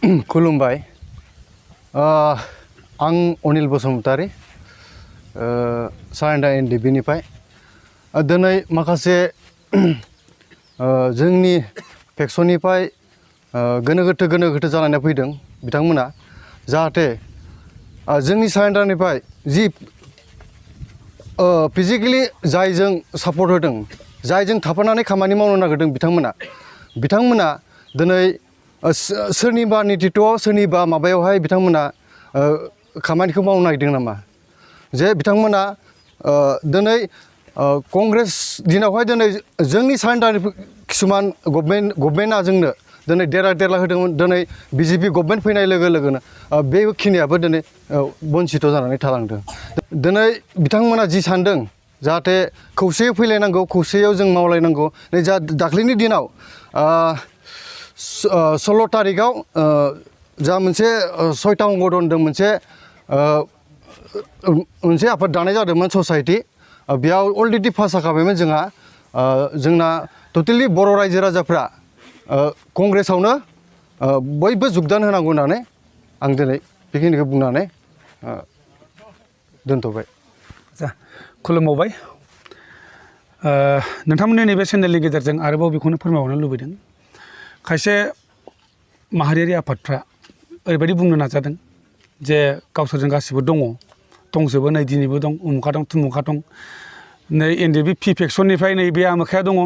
खुलुमबाय आं अनिल बसुमतारी सारेन्डा NDFB निफ्राय दिनै माखासे जोंनि फेक्सननिफ्राय गोनो गोथो जानानै फैदों बिथांमोना जाहाथे जोंनि सारेन्डारनिफ्राय जि फिजिकेलि जायजों सापर्ट होदों जायजों थाफानानै खामानि मावनो नागिरदों बिथांमोना दिनै सोरनिबा नेतृत्वआव सोरनिबा माबायावहाय बिथांमोना खामानिखौ मावनो नागिरदों नामा जे बिथांमोना दिनै कंग्रेस दिनावहाय दिनै जोंनि सारेन्डारनि किसुमान गभर्नमेन्टआ जोंनो दिनै देरला होदोंमोन दिनै BJP गभर्नमेन्ट फैनाय लोगो लोगोनो बेखिनियाबो दिनै बन्सित जानानै थालांदों दिनै बिथांमोना जि सानदों जाहाथे खौसेयै फैलायनांगौ खौसेयाव जों मावलायनांगौ नै जा दाख्लैनि दिनाव 16 तारिखआव जा मोनसे 6टा अंग दन्दों मोनसे आफाद दानाय जादोंमोन ससाइटि बेयाव अलरेडि पास जाखाबायमोन जोंना टटेलि बर' रायजो राजाफ्रा कंग्रेसावनो बयबो जुगदान होनांगौ होननानै आं दिनै बेखिनिखौ बुंनानै दोनथ'बाय। खुलुमबावबाय नोंथांमोननि नैबे चेनेलनि गेजेरजों आरोबाव बेखौनो फोरमायहरनो लुबैदों खायसे माहारियारि आफादफ्रा ओरैबायदि बुंनो नाजादों जे गावसोरजों गासिबो दंजोबो नै दिनैबो दं उमुखा दं तुमुखा दं नै NDFB P फेक्सननिफ्राय नैबे आमोखाया दङ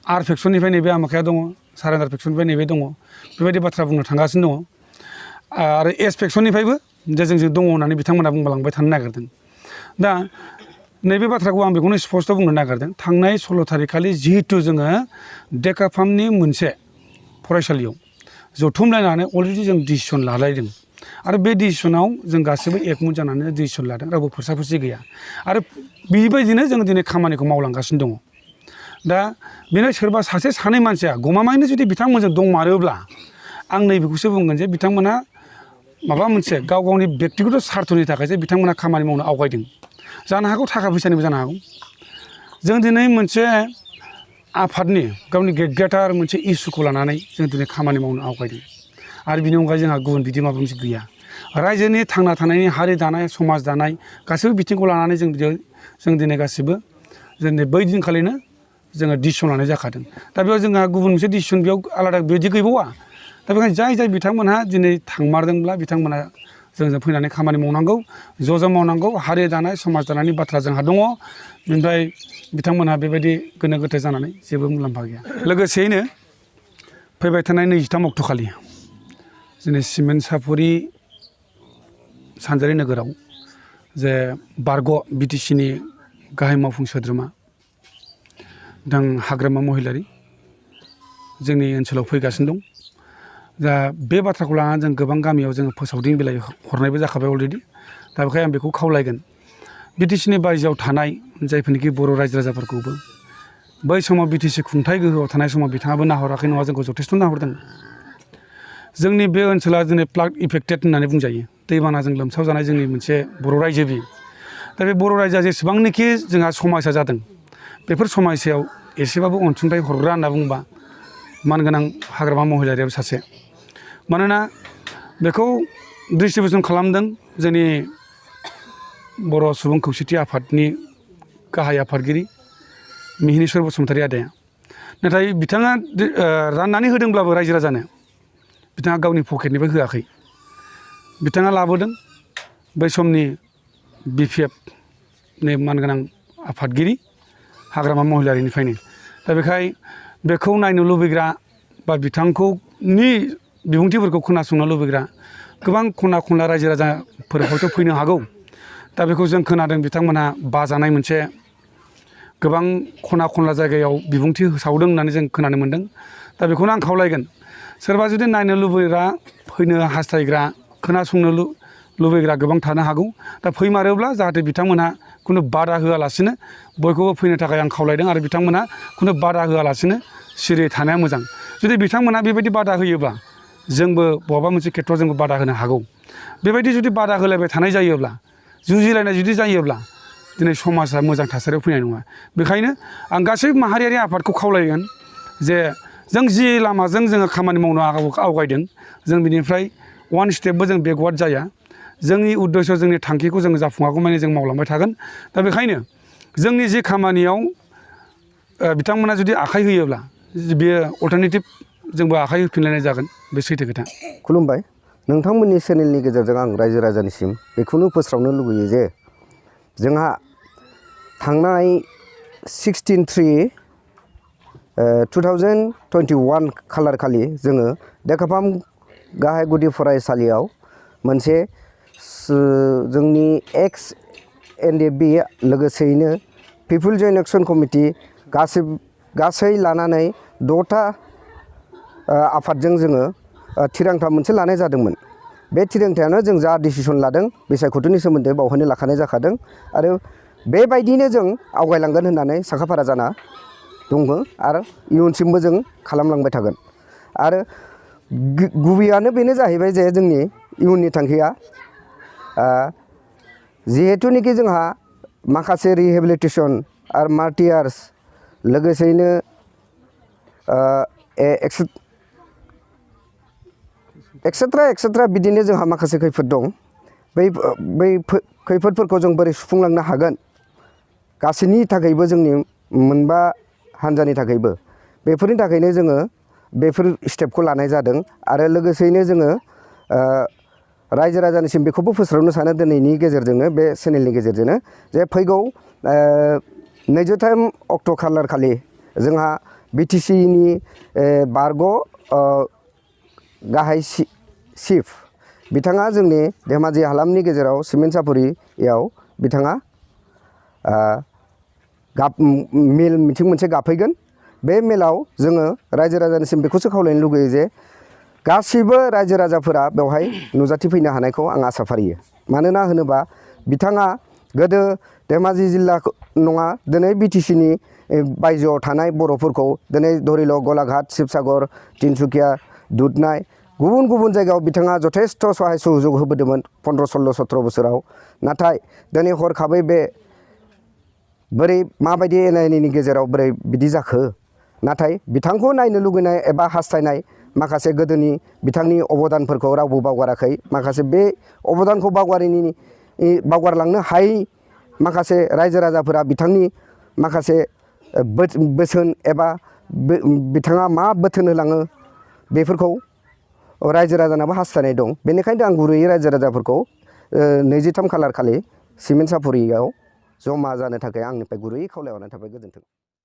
R फेक्सननिफ्राय नैबे आमोखाया दङ सारेन्डार फेक्सननिफ्राय नैबे दङ बेबायदि बाथ्रा बुंनो थांगासिनो दङ आरो S फेक्सननिफ्रायबो जे जोंजों दङ होननानै बिथांमोना बुंलांबाय थानो नागिरदों दा नैबे बाथ्राखौ आं बेखौनो स्पष्ट बुंनो नागिरदों थांनाय 16 तारिखखालि जिहेतु जोङो डेकाफार्मनि मोनसे फरायसालियाव जथुमलायनानै अलरेडि जों डिसिसन लालायदों आरो बे डिसिसनाव जों गासैबो एकमत जानानै डिसिसन लादों रावबो फोरसाफोरसि गैया आरो बेबायदिनो जों दिनै खामानिखौ मावलांगासिनो दङ दा बेनो सोरबा सासे सानै मानसिया गमामायैनो जुदि बिथांमोनजों दंमारोब्ला आं नैबेखौसो बुंगोन जे बिथांमोना माबा मोनसे गाव गावनि बेक्तिगत सार्थनि थाखायसो बिथांमोना खामानि मावनो आवगायदों जानो हागौ थाखा फैसानिबो जानो हागौ जों दिनै मोनसे आफादनि गावनि गोग्गाथार मोनसे इस्युखौ लानानै जों दिनै खामानि मावनो आवगायदों आरो बिनि अनगायै जोंहा गुबुन बिदि माबा मोनसे गैया रायजोनि थांना थानायनि हारि दानाय समाज दानाय गासैबो बिथिंखौ लानानै जों दिनै गासिबो जोंनि बै दिनखालिनो जोङो डिसिसन लानाय जाखादों दा बेयाव जोंहा गुबुन मोनसे डिसिसन बेयाव आलादा बिदि गैबावा दा बेखायनो जाय बिथांमोनहा दिनै थांमारदोंब्ला बिथांमोना जोंजों फैनानै खामानि मावनांगौ ज' मावनांगौ हारि दानाय समाज दानायनि बाथ्रा जोंहा दङ ओमफ्राय बिथांमोनहा बेबायदि गोनो गोथो जानानै जेबो मुलाम्फा गैया लोगोसेयैनो फैबाय थानाय 23 अक्ट'खालि जोंनि सिमेन्ट सापुरि सानजारि नोगोराव जे बारग' BTCनि गाहाय मावफुं सोद्रोमा बिथां हाग्रामा महिलारि जोंनि ओनसोलाव फैगासिनो दं दा बे बाथ्राखौ लानानै जों गोबां गामियाव जोङो फोसावदिं बिलाइ हरनायबो जाखाबाय अलरेडि दा बेखायनो आं बेखौ खावलायगोन BTCनि बायजोआव थानाय जायफोरनिखि बर' रायजो राजाफोरखौबो बै समाव BTC खुंथाय गोहोआव थानाय समाव बिथाङाबो नाहराखै नङा जोंखौ जथेस्थ' नाहरदों जोंनि बे ओनसोला दिनै प्लाग इफेक्टेड होननानै बुंजायो दैबानाजों लोमसाव जानाय जोंनि मोनसे बर' रायजो बियो दा बे बर' रायजोआ जेसेबांनोखि जोंहा समस्या जादों बेफोर समस्यायाव एसेबाबो अनसुंथाइ हरग्रा होनना बुंबा मानगोनां हाग्रामा महिलारियाबो सासे मानोना बेखौ डिस्ट्रिबिउसन खालामदों जोंनि बर' सुबुं खौसेथि आफादनि गाहाय आफादगिरि मिहिनीश्वर बसुमतारी आदाया नाथाय बिथाङा राननानै होदोंब्लाबो रायजो राजानो बिथाङा गावनि पकेटनिफ्राय होआखै बिथाङा लाबोदों बै समनि BPFनि मानगोनां आफादगिरि हाग्रामा महिलारिनिफ्रायनो दा बेखाय बेखौ नायनो लुबैग्रा बा बिथांखौनि बिबुंथिफोरखौ खोनासंनो लुबैग्रा गोबां खना खनला रायजो राजाफोर हयथ' फैनो हागौ दा बेखौ जों खोनादों बिथांमोनहा बाजानाय मोनसे गोबां खना खनला जायगायाव बिबुंथि होसावदों होननानै जों खोनानो मोन्दों दा बेखौनो आं खावलायगोन सोरबा जुदि नायनो लुबैग्रा फैनो हास्थायग्रा खोनासंनो लुबैग्रा गोबां थानो हागौ दा फैमारोब्ला जाहाथे बिथांमोनहा खुनु बादा होआलासिनो बयखौबो फैनो थाखाय आं खावलायदों आरो बिथांमोनहा खुनु बादा होआलासिनो सिरियै थानाया मोजां जुदि बिथांमोनहा बेबायदि बादा होयोब्ला जोंबो बबेबा मोनसे खेथ्रआव जोंबो बादा होनो हागौ बेबायदि जुदि बादा होलायबाय थानाय जायोब्ला जुजिलायनाय जुदि जायोब्ला दिनै समाजा मोजां थासारियाव फैनाय नङा बेखायनो आं गासै माहारियारि आफादखौ खावलायगोन जे जों जि लामाजों जोङो खामानि मावनो आवगायदों जों बिनिफ्राय वान स्टेपबो जों बेकवार्ड जाया जोंनि उद्देश्य जोंनि थांखिखौ जों जाफुङागौ माने जों मावलांबाय थागोन दा बेखायनो जोंनि जि खामानियाव बिथांमोना जुदि आखाइ होयोब्ला बेयो अल्टारनेटिभ जोंबो आखाइ होफिनलायनाय जागोन बे सैथो खोथा। खुलुमबाय नोंथांमोननि चेनेलनि गेजेरजों आं रायजो राजानिसिम बेखौनो फोस्रावनो लुगैयो जे जोंहा थांनाय 16/3/2021 खालार खालि जोङो देकाफाम गाहाय गुदि फरायसालियाव मोनसे जोंनि एक्स NDFB लोगोसेयैनो पिपुल जयेन्ट एक्सन कमिटि गासै लानानै 6था आफादजों जोङो थिरांथा मोनसे लानाय जादोंमोन। बे थिरांथायानो जों जा डिसिसन लादों बिसायख'थिनि सोमोन्दै बावहायनो लाखानाय जाखादों आरो बेबायदिनो जों आवगायलांगोन होननानै साखाफारा जाना दङ आरो इयुनसिमबो जों खालामलांबाय थागोन आरो गुबैयानो बेनो जाहैबाय जे जोंनि इयुननि थांखिया जिहेतुनिखि जोंहा माखासे रिहेबिलिटेसन आरो मार्टियार्स लोगोसेयैनो एक्सेट्रा बिदिनो जोंहा माखासे खैफोद दं बै खैफोदफोरखौ जों बोरै सुफुंलांनो हागोन गासैनि थाखायबो जोंनि मोनबा हान्जानि थाखायबो बेफोरनि थाखायनो जोङो बेफोर स्टेपखौ लानाय जादों आरो लोगोसेयैनो जोङो रायजो राजानिसिम बेखौबो फोस्रावनो सानो दिनैनि गेजेरजोंनो बे चेनेलनि गेजेरजोंनो जे फैगौ 23 अक्ट' खालार खालि जोंहा BTCनि बारग' गाहाय चिफ बिथाङा जोंनि धेमाजि हालामनि गेजेराव सिमेन्ट सापरियाव बिथाङा मेल मिथिं मोनसे गाबफैगोन। बे मेलाव जोङो रायजो राजानिसिम बेखौसो खावलायनो लुगैयो जे गासिबो रायजो राजाफोरा बेवहाय नुजाथिफैनो हानायखौ आं आसा फारियो। मानोना होनोबा बिथाङा गोदो धेमाजि जिल्ला नङा दिनै BTCनि बायजोआव थानाय बर'फोरखौ दिनै धरिल' गलाघाट शिबसागर तिनसुकिया दुधनाय गुबुन गुबुन जायगायाव बिथाङा जथेस्थ' सहाय सहयोग होबोदोंमोन 15, 16, 17 बोसोराव। नाथाय दिनै हरखाबै बे बोरै माबायदि एना एनिनि गेजेराव बोरै बिदि जाखो नाथाय बिथांखौ नायनो लुगैनाय एबा हास्थायनाय माखासे गोदोनि बिथांनि अबदानफोरखौ रावबो बावगाराखै। माखासे बे अबदानखौ बावगारलांनो हायै माखासे रायजो राजाफोरा बिथांनि माखासे बोसोन एबा बिथाङा मा बोथोन होलाङो बेफोरखौ रायजो राजानाबो हास्थायनाय दं। बेनिखायनो आं गुरैयै रायजो राजाफोरखौ 23 खालार खालि सिमेन्ट सापरियाव जमा जानो थाखाय आंनिफ्राय गुरैयै खावलायहरनाय थाबाय। गोजोन्थों।